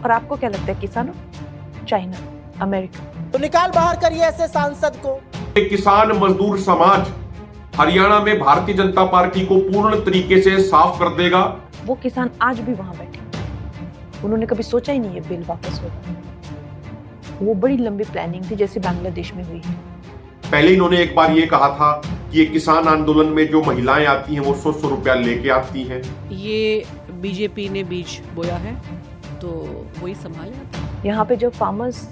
और आपको क्या लगता है किसानों, चाइना, अमेरिका? तो निकाल बाहर करिए ऐसे सांसद को। किसान मजदूर समाज हरियाणा में भारतीय जनता पार्टी को पूर्ण तरीके से साफ कर देगा। वो किसान आज भी वहां बैठे, उन्होंने कभी सोचा ही नहीं है बिल वापस होगा। वो बड़ी लंबी प्लानिंग थी, जैसे बांग्लादेश में हुई है। पहले इन्होंने एक बार ये कहा था कि ये किसान आंदोलन में जो महिलाएं आती हैं वो 100 रुपया लेके आती हैं। ये बीजेपी ने बीज बोया है तो वही संभाले। यहाँ पे जब फार्मर्स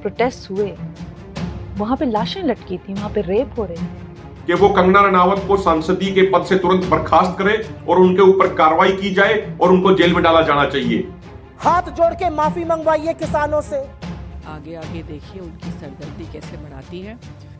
प्रोटेस्ट हुए, वहां पे लाशें लटकी थी, वहां पे रेप हो रहे थे। कि वो कंगना रनावत को संसदीय के पद से तुरंत बर्खास्त करे और उनके ऊपर कार्रवाई की जाए और उनको जेल में डाला जाना चाहिए। हाथ जोड़ के माफी मंगवाइए किसानों से। आगे आगे देखिए उनकी सरदर्दी कैसे बढ़ाती है।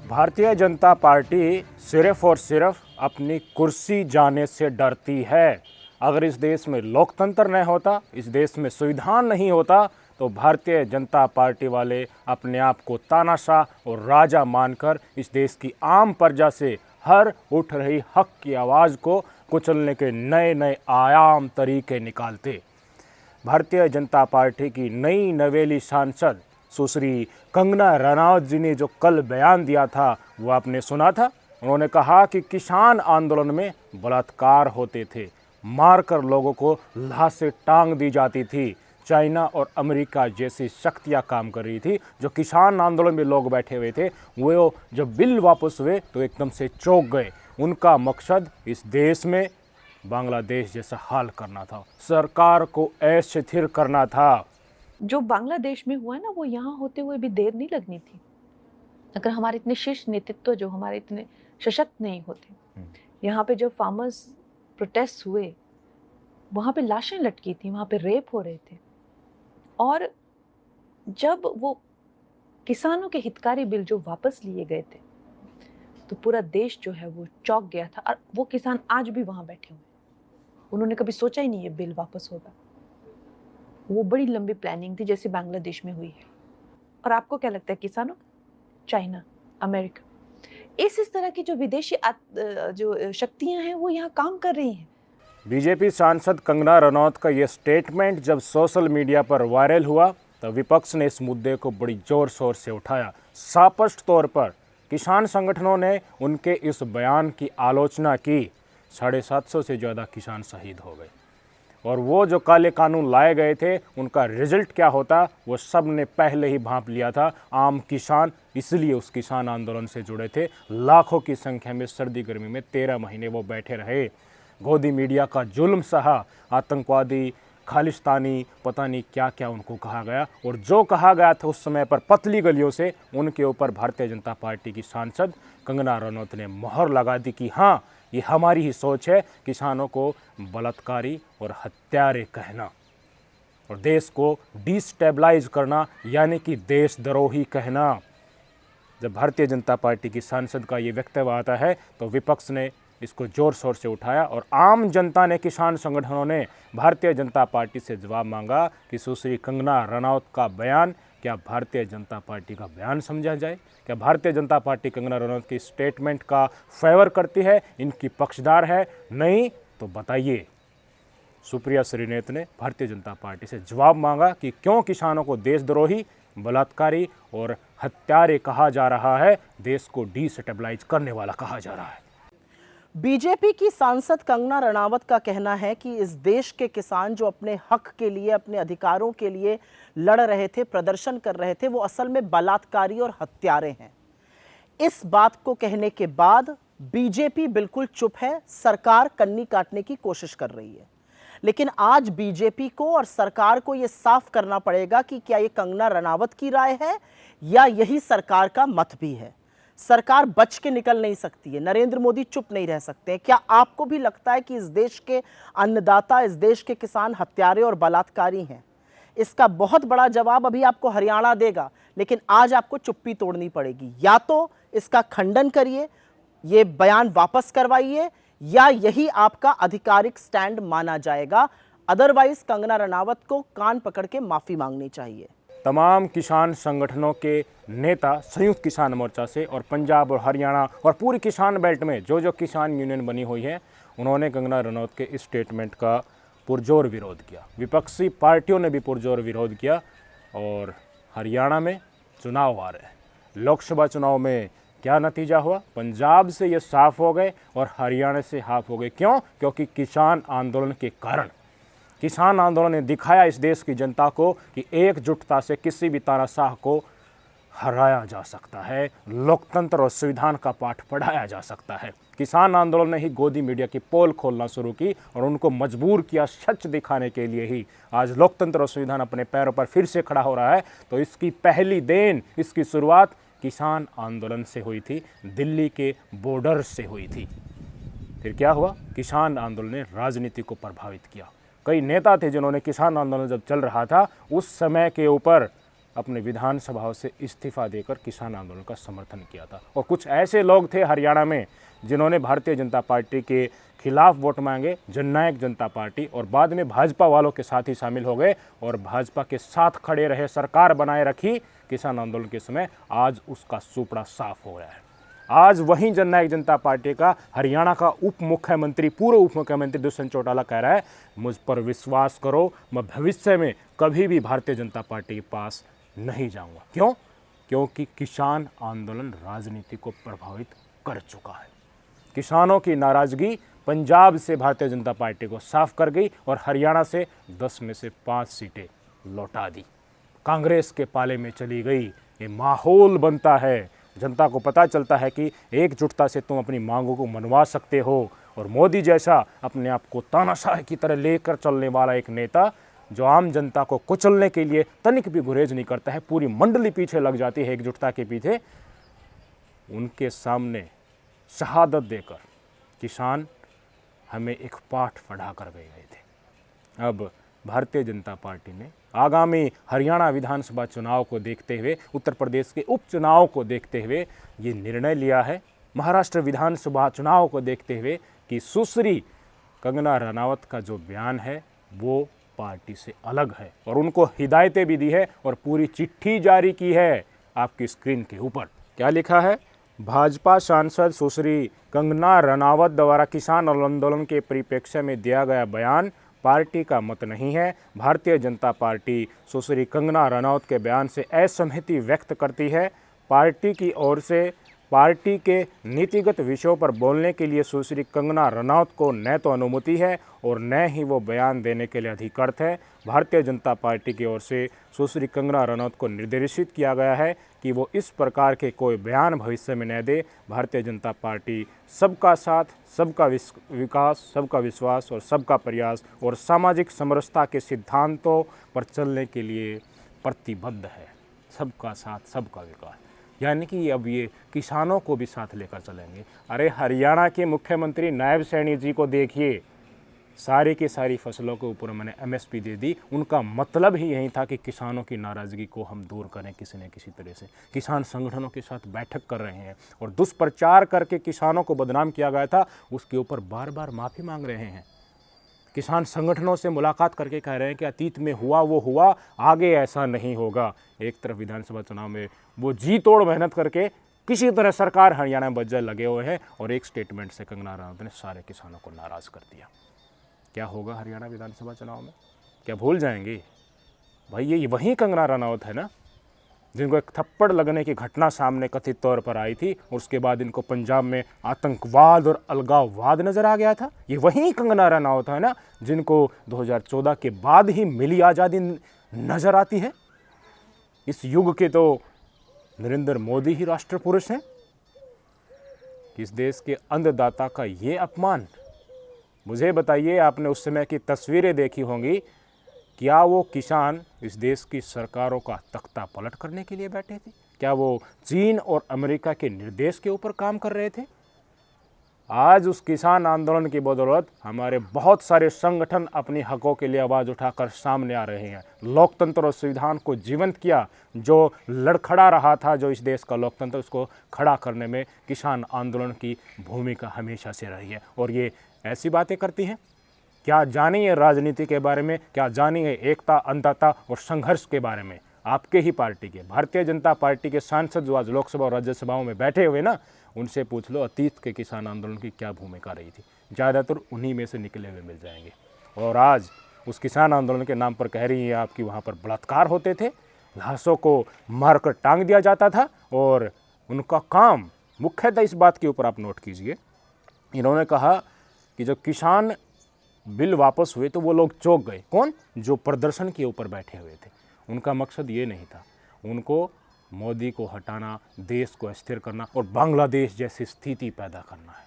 भारतीय जनता पार्टी सिर्फ और सिर्फ अपनी कुर्सी जाने से डरती है। अगर इस देश में लोकतंत्र नहीं होता, इस देश में संविधान नहीं होता, तो भारतीय जनता पार्टी वाले अपने आप को तानाशाह और राजा मानकर इस देश की आम प्रजा से हर उठ रही हक की आवाज़ को कुचलने के नए नए आयाम तरीके निकालते। भारतीय जनता पार्टी की नई नवेली सांसद सुश्री कंगना रनावत जी ने जो कल बयान दिया था वो आपने सुना था। उन्होंने कहा कि किसान आंदोलन में बलात्कार होते थे, मारकर लोगों को लाशें टांग दी जाती थी। चाइना और अमेरिका जैसी शक्तियां काम कर रही थी। जो किसान आंदोलन में लोग बैठे हुए थे वो जब बिल वापस हुए तो एकदम से चौंक गए। उनका मकसद इस देश में बांग्लादेश जैसा हाल करना था, सरकार को अस्थिर करना था। जो बांग्लादेश में हुआ ना, वो यहाँ होते हुए भी देर नहीं लगनी थी। अगर हमारे इतने शीर्ष नेतृत्व जो हमारे इतने सशक्त नहीं होते, यहाँ पे जब फार्मर्स प्रोटेस्ट हुए, वहाँ पे लाशें लटकी थी, वहाँ पे रेप हो रहे थे। और जब वो किसानों के हितकारी बिल जो वापस लिए गए थे, तो पूरा देश जो है वो चौंक गया था। और वो किसान आज भी वहाँ बैठे हुए, उन्होंने कभी सोचा ही नहीं है बिल वापस होगा। वो बड़ी लंबी प्लानिंग थी, जैसे बांग्लादेश में हुई है। और आपको क्या लगता है किसानों, चाइना, अमेरिका, इस तरह की जो विदेशी जो शक्तियां हैं वो यहाँ काम कर रही हैं। बीजेपी सांसद कंगना रनौत का ये स्टेटमेंट जब सोशल मीडिया पर वायरल हुआ तो विपक्ष ने इस मुद्दे को बड़ी ज़ोर शोर से उठाया। स्पष्ट तौर पर किसान संगठनों ने उनके इस बयान की आलोचना की। 750 से ज़्यादा किसान शहीद हो गए और वो जो काले कानून लाए गए थे उनका रिजल्ट क्या होता वो सब ने पहले ही भांप लिया था। आम किसान इसलिए उस किसान आंदोलन से जुड़े थे। लाखों की संख्या में सर्दी गर्मी में 13 महीने वो बैठे रहे। गोदी मीडिया का जुल्म सहा, आतंकवादी, खालिस्तानी, पता नहीं क्या क्या उनको कहा गया। और जो कहा गया था उस समय पर पतली गलियों से उनके ऊपर भारतीय जनता पार्टी की सांसद कंगना रनौत ने मोहर लगा दी कि हाँ, ये हमारी ही सोच है, किसानों को बलात्कारी और हत्यारे कहना और देश को डिस्टेबलाइज करना यानी कि देशद्रोही कहना। जब भारतीय जनता पार्टी की सांसद का ये वक्तव्य आता है तो विपक्ष ने इसको जोर शोर से उठाया और आम जनता ने, किसान संगठनों ने भारतीय जनता पार्टी से जवाब मांगा कि सुश्री कंगना रनौत का बयान क्या भारतीय जनता पार्टी का बयान समझा जाए? क्या भारतीय जनता पार्टी कंगना रनौत की स्टेटमेंट का फेवर करती है, इनकी पक्षधार है? नहीं तो बताइए। सुप्रिया श्रीनेत ने भारतीय जनता पार्टी से जवाब मांगा कि क्यों किसानों को देशद्रोही, बलात्कारी और हत्यारे कहा जा रहा है, देश को डिस्टेबलाइज करने वाला कहा जा रहा है। बीजेपी की सांसद कंगना रनावत का कहना है कि इस देश के किसान जो अपने हक के लिए, अपने अधिकारों के लिए लड़ रहे थे, प्रदर्शन कर रहे थे, वो असल में बलात्कारी और हत्यारे हैं। इस बात को कहने के बाद बीजेपी बिल्कुल चुप है, सरकार कन्नी काटने की कोशिश कर रही है। लेकिन आज बीजेपी को और सरकार को यह साफ करना पड़ेगा कि क्या ये कंगना रनावत की राय है या यही सरकार का मत भी है। सरकार बच के निकल नहीं सकती है, नरेंद्र मोदी चुप नहीं रह सकते हैं। क्या आपको भी लगता है कि इस देश के अन्नदाता, इस देश के किसान हत्यारे और बलात्कारी हैं? इसका बहुत बड़ा जवाब अभी आपको हरियाणा देगा, लेकिन आज आपको चुप्पी तोड़नी पड़ेगी। या तो इसका खंडन करिए, ये बयान वापस करवाइए, या यही आपका आधिकारिक स्टैंड माना जाएगा। अदरवाइज कंगना रनावत को कान पकड़ के माफी मांगनी चाहिए। तमाम किसान संगठनों के नेता संयुक्त किसान मोर्चा से और पंजाब और हरियाणा और पूरी किसान बेल्ट में जो जो किसान यूनियन बनी हुई है, उन्होंने कंगना रनौत के इस स्टेटमेंट का पुरजोर विरोध किया, विपक्षी पार्टियों ने भी पुरजोर विरोध किया। और हरियाणा में चुनाव आ रहे हैं, लोकसभा चुनाव में क्या नतीजा हुआ? पंजाब से ये साफ हो गए और हरियाणा से हाफ हो गए। क्यों? क्योंकि किसान आंदोलन के कारण। किसान आंदोलन ने दिखाया इस देश की जनता को कि एकजुटता से किसी भी तानाशाह को हराया जा सकता है, लोकतंत्र और संविधान का पाठ पढ़ाया जा सकता है। किसान आंदोलन ने ही गोदी मीडिया की पोल खोलना शुरू की और उनको मजबूर किया सच दिखाने के लिए ही आज लोकतंत्र और संविधान अपने पैरों पर फिर से खड़ा हो रहा है। तो इसकी पहली देन, इसकी शुरुआत किसान आंदोलन से हुई थी, दिल्ली के बॉर्डर से हुई थी। फिर क्या हुआ? किसान आंदोलन ने राजनीति को प्रभावित किया। कई नेता थे जिन्होंने किसान आंदोलन जब चल रहा था उस समय के ऊपर अपने विधानसभाओं से इस्तीफा देकर किसान आंदोलन का समर्थन किया था। और कुछ ऐसे लोग थे हरियाणा में जिन्होंने भारतीय जनता पार्टी के खिलाफ वोट मांगे, जननायक जनता पार्टी, और बाद में भाजपा वालों के साथ ही शामिल हो गए और भाजपा के साथ खड़े रहे, सरकार बनाए रखी किसान आंदोलन के समय। आज उसका सुपड़ा साफ हो रहा है। आज वहीं जननायक जनता पार्टी का हरियाणा का उप मुख्यमंत्री, पूर्व उप मुख्यमंत्री दुष्यंत चौटाला कह रहा है, मुझ पर विश्वास करो, मैं भविष्य में कभी भी भारतीय जनता पार्टी के पास नहीं जाऊंगा। क्यों? क्योंकि किसान आंदोलन राजनीति को प्रभावित कर चुका है। किसानों की नाराजगी पंजाब से भारतीय जनता पार्टी को साफ कर गई और हरियाणा से 10 में से 5 सीटें लौटा दी। कांग्रेस के पाले में चली गई। ये माहौल बनता है, जनता को पता चलता है कि एकजुटता से तुम अपनी मांगों को मनवा सकते हो। और मोदी जैसा अपने आप को तानाशाह की तरह लेकर चलने वाला एक नेता जो आम जनता को कुचलने के लिए तनिक भी गुरेज नहीं करता है, पूरी मंडली पीछे लग जाती है एकजुटता के पीछे, उनके सामने शहादत देकर किसान हमें एक पाठ पढ़ा कर गए थे। अब भारतीय जनता पार्टी ने आगामी हरियाणा विधानसभा चुनाव को देखते हुए, उत्तर प्रदेश के उपचुनाव को देखते हुए ये निर्णय लिया है, महाराष्ट्र विधानसभा चुनाव को देखते हुए, कि सुश्री कंगना रनावत का जो बयान है वो पार्टी से अलग है और उनको हिदायतें भी दी है और पूरी चिट्ठी जारी की है। आपकी स्क्रीन के ऊपर क्या लिखा है? भाजपा सांसद सुश्री कंगना रनावत द्वारा किसान आंदोलन के परिप्रेक्ष्य में दिया गया बयान पार्टी का मत नहीं है। भारतीय जनता पार्टी सुश्री कंगना रनावत के बयान से असहमति व्यक्त करती है। पार्टी की ओर से पार्टी के नीतिगत विषयों पर बोलने के लिए सुश्री कंगना रनावत को न तो अनुमति है और न ही वो बयान देने के लिए अधिकृत है। भारतीय जनता पार्टी की ओर से सुश्री कंगना रनावत को निर्देशित किया गया है कि वो इस प्रकार के कोई बयान भविष्य में न दे। भारतीय जनता पार्टी सबका साथ, सबका विकास, सबका विश्वास और सबका प्रयास और सामाजिक समरसता के सिद्धांतों पर चलने के लिए प्रतिबद्ध है। सबका साथ, सबका विकास, यानी कि अब ये किसानों को भी साथ लेकर चलेंगे। अरे हरियाणा के मुख्यमंत्री नायब सैनी जी को देखिए, सारी की सारी फसलों के ऊपर मैंने MSP दे दी। उनका मतलब ही यही था कि किसानों की नाराज़गी को हम दूर करें किसी न किसी तरह से। किसान संगठनों के साथ बैठक कर रहे हैं और दुष्प्रचार करके किसानों को बदनाम किया गया था, उसके ऊपर बार बार माफ़ी मांग रहे हैं। किसान संगठनों से मुलाकात करके कह रहे हैं कि अतीत में हुआ वो हुआ, आगे ऐसा नहीं होगा। एक तरफ विधानसभा चुनाव में वो जी तोड़ मेहनत करके किसी तरह सरकार हरियाणा में बज्जर लगे हुए हैं और एक स्टेटमेंट से कंगना रनावत ने सारे किसानों को नाराज़ कर दिया। क्या होगा हरियाणा विधानसभा चुनाव में? क्या भूल जाएंगे? भाई ये वही कंगना रनावत है ना जिनको एक थप्पड़ लगने की घटना सामने कथित तौर पर आई थी और उसके बाद इनको पंजाब में आतंकवाद और अलगाववाद नजर आ गया था। ये वही कंगना रनावत है ना जिनको 2014 के बाद ही मिली आज़ादी नजर आती है। इस युग के तो नरेंद्र मोदी ही राष्ट्र पुरुष हैं। इस देश के अन्नदाता का ये अपमान। मुझे बताइए, आपने उस समय की तस्वीरें देखी होंगी, क्या वो किसान इस देश की सरकारों का तख्ता पलट करने के लिए बैठे थे? क्या वो चीन और अमेरिका के निर्देश के ऊपर काम कर रहे थे? आज उस किसान आंदोलन की बदौलत हमारे बहुत सारे संगठन अपनी हकों के लिए आवाज़ उठाकर सामने आ रहे हैं। लोकतंत्र और संविधान को जीवंत किया। जो लड़खड़ा रहा था, जो इस देश का लोकतंत्र, उसको खड़ा करने में किसान आंदोलन की भूमिका हमेशा से रही है। और ये ऐसी बातें करती हैं, क्या जानिए राजनीति के बारे में, क्या जानिए एकता, अंधता और संघर्ष के बारे में। आपके ही पार्टी के, भारतीय जनता पार्टी के सांसद जो आज लोकसभा और राज्यसभाओं में बैठे हुए ना, उनसे पूछ लो अतीत के किसान आंदोलन की क्या भूमिका रही थी। ज़्यादातर उन्हीं में से निकले हुए मिल जाएंगे। और आज उस किसान आंदोलन के नाम पर कह रही हैं आप कि वहाँ पर बलात्कार होते थे, लाशों को मारकर टांग दिया जाता था। और उनका काम मुख्यतः इस बात के ऊपर आप नोट कीजिए, इन्होंने कहा कि जब किसान बिल वापस हुए तो वो लोग चौंक गए। कौन? जो प्रदर्शन के ऊपर बैठे हुए थे। उनका मकसद ये नहीं था, उनको मोदी को हटाना, देश को अस्थिर करना और बांग्लादेश जैसी स्थिति पैदा करना है।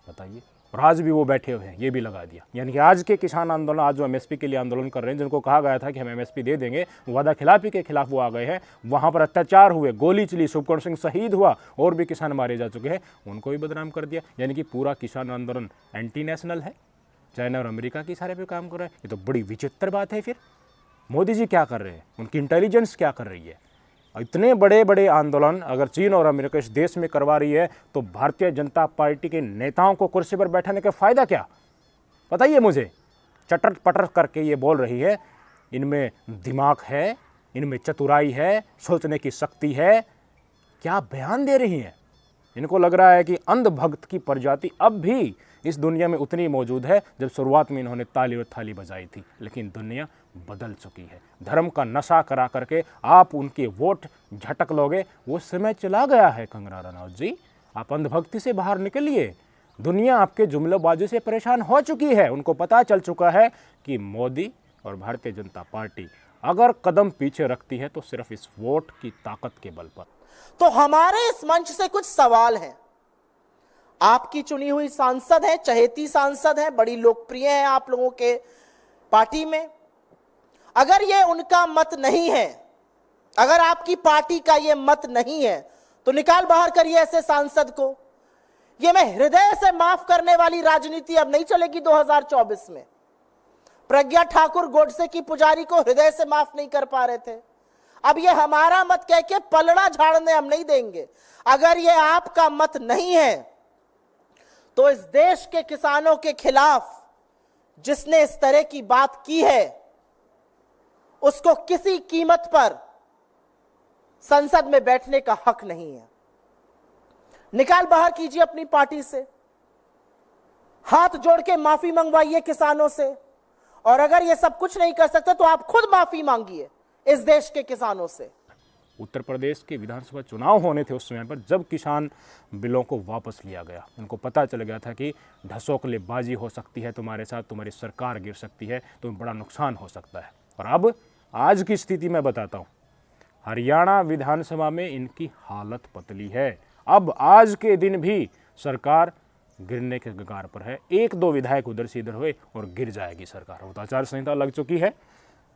बताइए। और आज भी वो बैठे हुए हैं, ये भी लगा दिया। यानी कि आज के किसान आंदोलन, आज जो एमएसपी के लिए आंदोलन कर रहे हैं, जिनको कहा गया था कि हम एमएसपी दे देंगे, वादा खिलाफी के खिलाफ वो आ गए हैं। वहाँ पर अत्याचार हुए, गोली चली, शुभकर्ण सिंह शहीद हुआ और भी किसान मारे जा चुके हैं, उनको भी बदनाम कर दिया। यानी कि पूरा किसान आंदोलन एंटी नेशनल है, चाइना और अमेरिका के इशारे पे काम कर रहा है। ये तो बड़ी विचित्र बात है। फिर मोदी जी क्या कर रहे हैं, उनकी इंटेलिजेंस क्या कर रही है? इतने बड़े बड़े आंदोलन अगर चीन और अमेरिका इस देश में करवा रही है तो भारतीय जनता पार्टी के नेताओं को कुर्सी पर बैठाने का फ़ायदा क्या? बताइए मुझे। चटर पटर करके ये बोल रही है, इनमें दिमाग है, इनमें चतुराई है, सोचने की शक्ति है। क्या बयान दे रही हैं? इनको लग रहा है कि अंधभक्त की प्रजाति अब भी इस दुनिया में उतनी मौजूद है जब शुरुआत में इन्होंने ताली और थाली बजाई थी। लेकिन दुनिया बदल चुकी है। धर्म का नशा करा करके आप उनके वोट झटक लोगे, वो समय चला गया है। कंगना रनौत जी, आप अंधभक्ति से बाहर निकलिए। दुनिया आपके जुमलेबाजी से परेशान हो चुकी है। उनको पता चल चुका है कि मोदी और भारतीय जनता पार्टी अगर कदम पीछे रखती है तो सिर्फ इस वोट की ताकत के बल पर। तो हमारे इस मंच से कुछ सवाल हैं। आपकी चुनी हुई सांसद है, चहेती सांसद है, बड़ी लोकप्रिय है आप लोगों के पार्टी में। अगर ये उनका मत नहीं है, अगर आपकी पार्टी का ये मत नहीं है, तो निकाल बाहर करिए ऐसे सांसद को। ये मैं हृदय से माफ करने वाली राजनीति अब नहीं चलेगी 2024 में। प्रज्ञा ठाकुर गोडसे की पुजारी को हृदय से माफ नहीं कर पा रहे थे, अब ये हमारा मत कह के पलड़ा झाड़ने हम नहीं देंगे। अगर ये आपका मत नहीं है तो इस देश के किसानों के खिलाफ जिसने इस तरह की बात की है उसको किसी कीमत पर संसद में बैठने का हक नहीं है। निकाल बाहर कीजिए अपनी पार्टी से, हाथ जोड़ के माफी मंगवाइए किसानों से, और अगर ये सब कुछ नहीं कर सकते तो आप खुद माफी मांगिए इस देश के किसानों से। उत्तर प्रदेश के विधानसभा चुनाव होने थे उस समय पर, जब किसान बिलों को वापस लिया गया। उनको पता चल गया था कि ढसोकलेबाजी हो सकती है तुम्हारे साथ, तुम्हारी सरकार गिर सकती है, तुम्हें बड़ा नुकसान हो सकता है। और अब आज की स्थिति मैं बताता हूँ, हरियाणा विधानसभा में इनकी हालत पतली है। अब आज के दिन भी सरकार गिरने के कगार पर है। एक दो विधायक उधर से इधर हुए और गिर जाएगी सरकार। वो तो आचार संहिता लग चुकी है।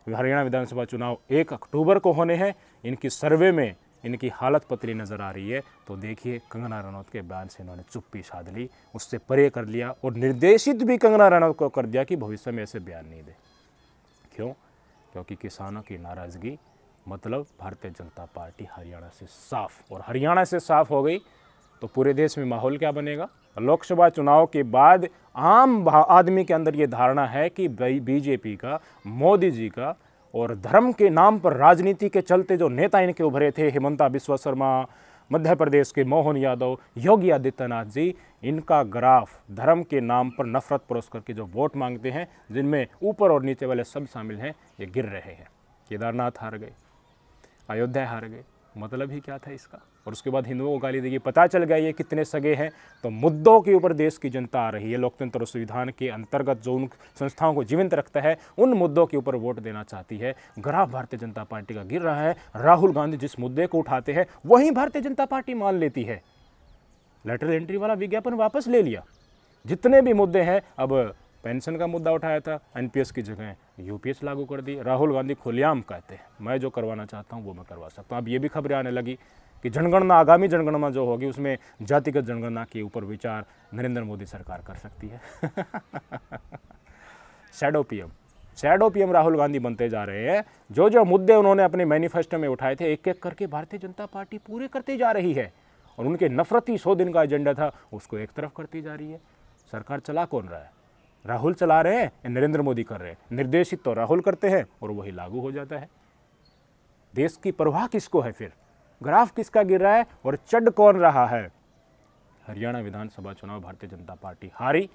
हरियाणा विधानसभा चुनाव 1 अक्टूबर को होने हैं। इनकी सर्वे में इनकी हालत पतली नज़र आ रही है। तो देखिए, कंगना रनौत के बयान से इन्होंने चुप्पी साध ली, उससे परे कर लिया और निर्देशित भी कंगना रनौत को कर दिया कि भविष्य में ऐसे बयान नहीं दे। क्यों? क्योंकि किसानों की नाराज़गी मतलब भारतीय जनता पार्टी हरियाणा से साफ, और हरियाणा से साफ हो गई तो पूरे देश में माहौल क्या बनेगा? लोकसभा चुनाव के बाद आम आदमी के अंदर ये धारणा है कि बीजेपी का, मोदी जी का और धर्म के नाम पर राजनीति के चलते जो नेता इनके उभरे थे, हिमंता बिस्वा शर्मा, मध्य प्रदेश के मोहन यादव, योगी आदित्यनाथ जी, इनका ग्राफ धर्म के नाम पर नफरत परोस करके जो वोट मांगते हैं, जिनमें ऊपर और नीचे वाले सब शामिल हैं, ये गिर रहे हैं। केदारनाथ हार गए, अयोध्या हार गए, मतलब ही क्या था इसका? और उसके बाद हिंदुओं को गाली देगी। पता चल गया ये कितने सगे हैं। तो मुद्दों के ऊपर देश की जनता आ रही है। लोकतंत्र और संविधान के अंतर्गत जो उन संस्थाओं को जीवित रखता है, उन मुद्दों के ऊपर वोट देना चाहती है। ग्राफ भारतीय जनता पार्टी का गिर रहा है। राहुल गांधी जिस मुद्दे को उठाते हैं वहीं भारतीय जनता पार्टी मान लेती है। लेटरल एंट्री वाला विज्ञापन वापस ले लिया। जितने भी मुद्दे हैं, अब पेंशन का मुद्दा उठाया था, एनपीएस की जगह यूपीएस लागू कर दी। राहुल गांधी खुलेआम कहते हैं मैं जो करवाना चाहता हूं वो मैं करवा सकता हूं। अब ये भी खबरें आने लगी कि जनगणना, आगामी जनगणना जो होगी उसमें जातिगत जनगणना के ऊपर विचार नरेंद्र मोदी सरकार कर सकती है। शैडो पीएम राहुल गांधी बनते जा रहे हैं। जो जो मुद्दे उन्होंने अपने मैनिफेस्टो में उठाए थे, एक एक करके भारतीय जनता पार्टी पूरे करती जा रही है। और उनके नफरती 100 दिन का एजेंडा था, उसको एक तरफ करती जा रही है। सरकार चला कौन रहा है? राहुल चला रहे हैं या नरेंद्र मोदी कर रहे हैं? निर्देशित तो राहुल करते हैं और वही लागू हो जाता है। देश की परवाह किसको है फिर? ग्राफ किसका गिर रहा है और चढ़ कौन रहा है? हरियाणा विधानसभा चुनाव भारतीय जनता पार्टी हारी,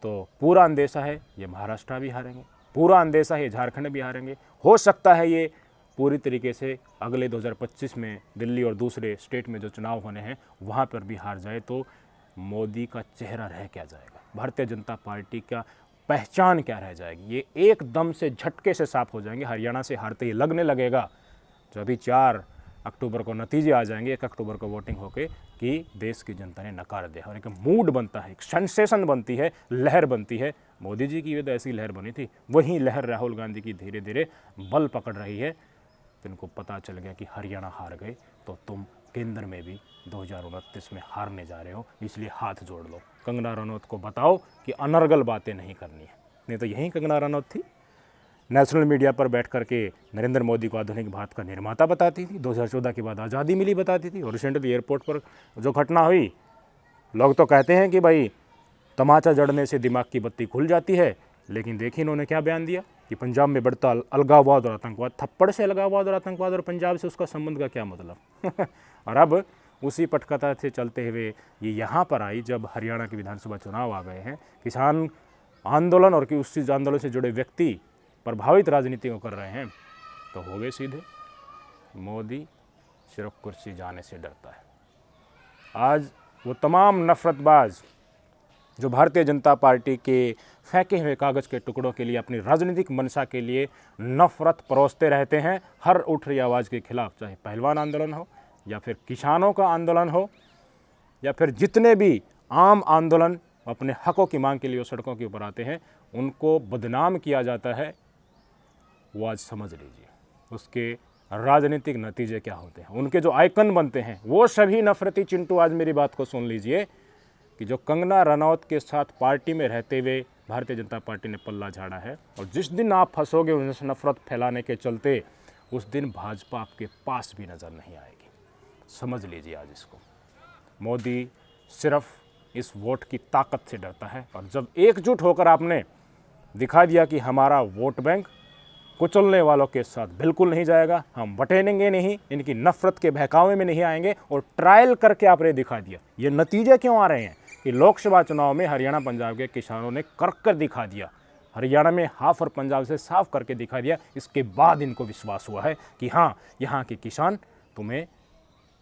तो पूरा अंदेशा है ये महाराष्ट्र भी हारेंगे, पूरा अंदेशा है ये झारखंड भी हारेंगे। हो सकता है ये पूरी तरीके से अगले 2025 में दिल्ली और दूसरे स्टेट में जो चुनाव होने हैं वहाँ पर भी हार जाए, तो मोदी का चेहरा रह क्या जाएगा, भारतीय जनता पार्टी का पहचान क्या रह जाएगी, ये एकदम से झटके से साफ हो जाएंगे। हरियाणा से हारते ही लगने लगेगा, जो अभी 4 अक्टूबर को नतीजे आ जाएंगे, 1 अक्टूबर को वोटिंग होके, कि देश की जनता ने नकार दिया और एक मूड बनता है, एक सेंसेशन बनती है, लहर बनती है। मोदी जी की भी तो ऐसी लहर बनी थी, वही लहर राहुल गांधी की धीरे धीरे बल पकड़ रही है। इनको पता चल गया कि हरियाणा हार गए तो तुम केंद्र में भी 2029 में हारने जा रहे हो, इसलिए हाथ जोड़ लो। कंगना रनौत को बताओ कि अनर्गल बातें नहीं करनी है। नहीं तो यही कंगना रनौत थी, नेशनल मीडिया पर बैठ करके नरेंद्र मोदी को आधुनिक भारत का निर्माता बताती थी, 2014 के बाद आज़ादी मिली बताती थी। और रिसेंटली एयरपोर्ट पर जो घटना हुई, लोग तो कहते हैं कि भाई तमाचा जड़ने से दिमाग की बत्ती खुल जाती है, लेकिन देखिए इन्होंने क्या बयान दिया कि पंजाब में बढ़ता अलगाववाद और आतंकवाद। थप्पड़ से अलगाववाद और आतंकवाद और पंजाब से उसका संबंध का क्या मतलब और अब उसी पटकथा से चलते हुए ये यहाँ पर आई जब हरियाणा के विधानसभा चुनाव आ गए हैं। किसान आंदोलन और कि उस आंदोलन से जुड़े व्यक्ति प्रभावित राजनीति को कर रहे हैं, तो हो गए सीधे। मोदी सिर्फ कुर्सी जाने से डरता है। आज वो तमाम नफरतबाज जो भारतीय जनता पार्टी के फेंके हुए कागज़ के टुकड़ों के लिए, अपनी राजनीतिक मंशा के लिए नफरत परोसते रहते हैं हर उठ रही आवाज़ के खिलाफ, चाहे पहलवान आंदोलन हो या फिर किसानों का आंदोलन हो या फिर जितने भी आम आंदोलन अपने हकों की मांग के लिए सड़कों के ऊपर आते हैं, उनको बदनाम किया जाता है। वो आज समझ लीजिए उसके राजनीतिक नतीजे क्या होते हैं, उनके जो आइकन बनते हैं वो सभी नफरती चिंटू। आज मेरी बात को सुन लीजिए कि जो कंगना रनौत के साथ पार्टी में रहते हुए भारतीय जनता पार्टी ने पल्ला झाड़ा है, और जिस दिन आप फंसोगे उस नफरत फैलाने के चलते, उस दिन भाजपा आपके पास भी नज़र नहीं आएगी। समझ लीजिए आज इसको। मोदी सिर्फ इस वोट की ताकत से डरता है, और जब एकजुट होकर आपने दिखा दिया कि हमारा वोट बैंक कुचलने वालों के साथ बिल्कुल नहीं जाएगा, हम बटेंगे नहीं, इनकी नफरत के बहकावे में नहीं आएंगे, और ट्रायल करके आपने दिखा दिया। ये नतीजे क्यों आ रहे हैं कि लोकसभा चुनाव में हरियाणा पंजाब के किसानों ने कर दिखा दिया, हरियाणा में हाफ और पंजाब से साफ करके दिखा दिया। इसके बाद इनको विश्वास हुआ है कि हाँ, यहाँ के किसान तुम्हें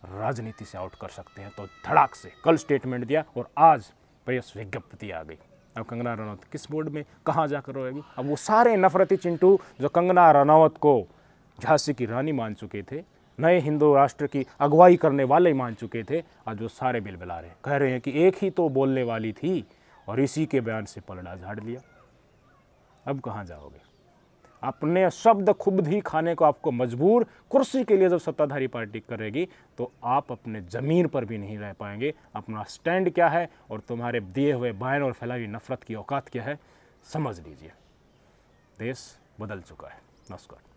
राजनीति से आउट कर सकते हैं। तो धड़ाक से कल स्टेटमेंट दिया और आज प्रेस विज्ञप्ति आ गई। अब कंगना रनौत किस बोर्ड में कहाँ जाकर रोएगी? अब वो सारे नफरती चिंटू जो कंगना रनौत को झांसी की रानी मान चुके थे, नए हिंदू राष्ट्र की अगुवाई करने वाले ही मान चुके थे, आज वो सारे बिल बिला रहे हैं, कह रहे हैं कि एक ही तो बोलने वाली थी और इसी के बयान से पलड़ा झाड़ लिया। अब कहाँ जाओगे? अपने शब्द खुद ही खाने को आपको मजबूर कुर्सी के लिए जब सत्ताधारी पार्टी करेगी, तो आप अपने ज़मीन पर भी नहीं रह पाएंगे। अपना स्टैंड क्या है और तुम्हारे दिए हुए बयान और फैलाई नफरत की औकात क्या है, समझ लीजिए। देश बदल चुका है। नमस्कार।